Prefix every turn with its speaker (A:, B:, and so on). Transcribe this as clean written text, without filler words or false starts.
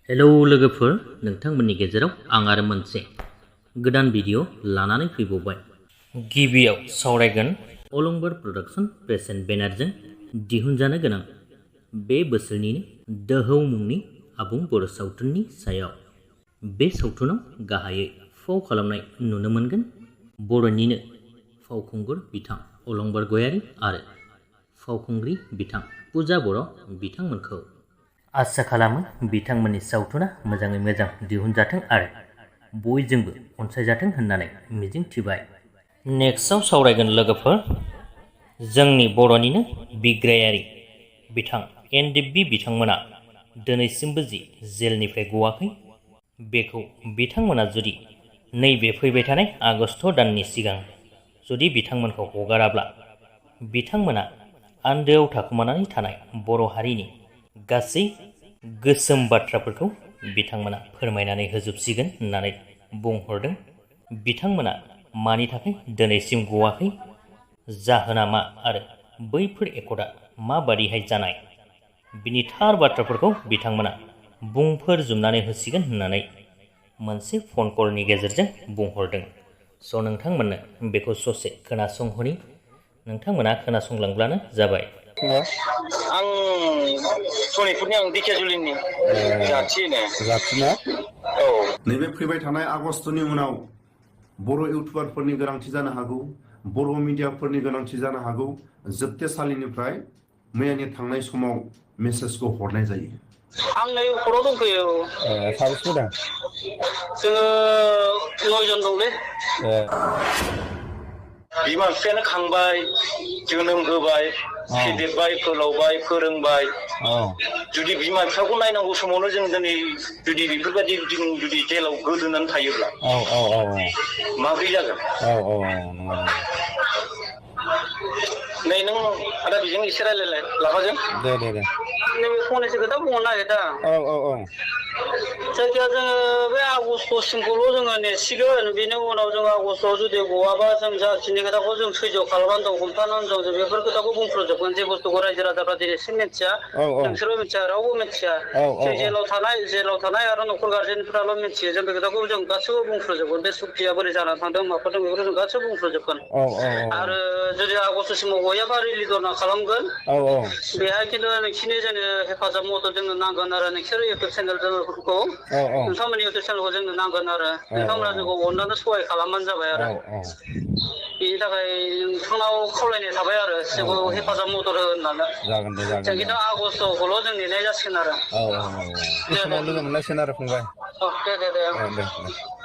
A: Hello लोगोफोर, नोंथांमोननि गेजेराव आं आरो मोनसे गोदान भिडिअ लानानै फैबावबाय। गिबियाव सावरायगोन अलंबार प्रडाक्शन प्रेजेन्ट बेनारजों दिहुनजानो गोनां बे बोसोरनिनो दोहौ मुंनि आबुं बर' सावथुननि सायाव। बे सावथुनाव गाहायै फाव खालामनाय नुनो मोनगोन बर'निनो फावखुंगुर बिथां अलंबार गयारी आरो फावखुंग्रि बिथां पुजा बर' बिथांमोनखौ। आसा खालामो बिथांमोननि सावथुना मोजाङै मोजां दिहुनजाथों आरो बयजोंबो अनसायजाथों होननानै मिजिंथिबाय। नेक्स्टआव सावरायगोन लोगोफोर जोंनि बर'निनो बिग्रायारि बिथां एनडिएफबि बिथांमोना दिनैसिमबो जि जेलनिफ्राय गवाखै, बेखौ बिथांमोना जुदि नैबे फैबाय थानाय आगस्ट दाननि सिगां जुदि बिथांमोनखौ हगाराब्ला बिथांमोना आन्दोआव थाखोमानानै थानाय बर' हारिनि गासै गोसोम बाथ्राफोरखौ बिथांमोना फोरमायनानै होजोबसिगोन होननानै बुंहरदों। बिथांमोना मानि थाखाय दिनैसिम गवाखै, जाहोना मा आरो बैफोर एकर्डआ माबादिहाय जानाय, बिनि थार बाथ्राफोरखौ बिथांमोना बुंफोरजोबनानै होसिगोन होननानै मोनसे फन कलनि गेजेरजों बुंहरदों। स' नोंथांमोननो बेखौ ससे खोनासंहोनि, नोंथांमोना खोनासंलांब्लानो जाबाय।
B: आं सनितपुरनि, आं दिखियाजुलिनि
C: जाथिना
B: औ।
C: नैबे फैबाय थानाय आगस्तनि उनाव बर' इउटुबारफोरनि गोनांथि जानो हागौ, बर' मिडियाफोरनि गोनांथि जानो हागौ। जोबथेसालिनिफ्राय मैयानि थांनाय समाव मेसेजखौ हरनाय जायो।
B: आं नै खराव दंफैयो।
C: साबेसे फैदों?
B: जोङो 9 जन दंलै। बिमा बिफायानो खांबाय, जोनोम होबाय, फेदेरबाय, फोलावबाय, फोरोंबाय। जुदि बिमा बिफाखौ नायनांगौ समावनो जों दिनै जुदि बेफोरबायदि जों जुदि जेलाव गोदोनानै थायोब्ला माब्रै जागोन? नै नों आदा बेजों एसे रायलायलाय लाफाजों।
C: दे।
B: नैबे फंनैसो खोथा बुंहरनो नागिरदों। जायखिया जोङो बे आगस्तसिमखौल' जोङो नेसिगोन। बेनि उनाव जों आगस्टआव जुदि गवाबा जों जाखिनि खोथाखौ जों सैज' खालामनानै दं, हमथानानै दं, जों बेफोर खोथाखौ बुंफ्रुजोबगोन। जे बुस्थुखौ रायजो राजाफ्रा दिनैसिम मिथिया, नोंसोरबो मिथिया, रावबो मिथिया। जों जेलाव थानाय आरो न'खर गारजेनफ्राल' मिथियो। जों बे खोथाखौ जों गासैबो बुंफ्रुजोबगोन। बे सुक्तिया बोरै जानानै थांदों, माफोरदों, बेफोरखौ जों गासैबो बुंफ्रुजोबगोन। आरो जुदि आगस्तसिमाव गयाबा रिलि धरना खालामगोन। बेहाय खिन्थु नोंसिनि जोंनो हेफाजाब मदद जोंनो नांगोन आरो नोंसोर इउटुब चेनेलफोरखौ, नोंथांमोननि इउटुब चेनेलखौ जोंनो नांगोन आरो नोंथांमोना जोंखौ अननानै सहाय खालामबानो जाबाय आरो। बेनि थाखाय नोंथांनाव खावलायनाय थाबाय आरो जोंखौ हेफाजाब मदद हो होननानै। जों खिन्थु आगस्तखौल' जों नेनाय जासिगोन आरो।
C: बे समाव लोगो मोनलायसिगोन आरो फंबाय।
B: दे।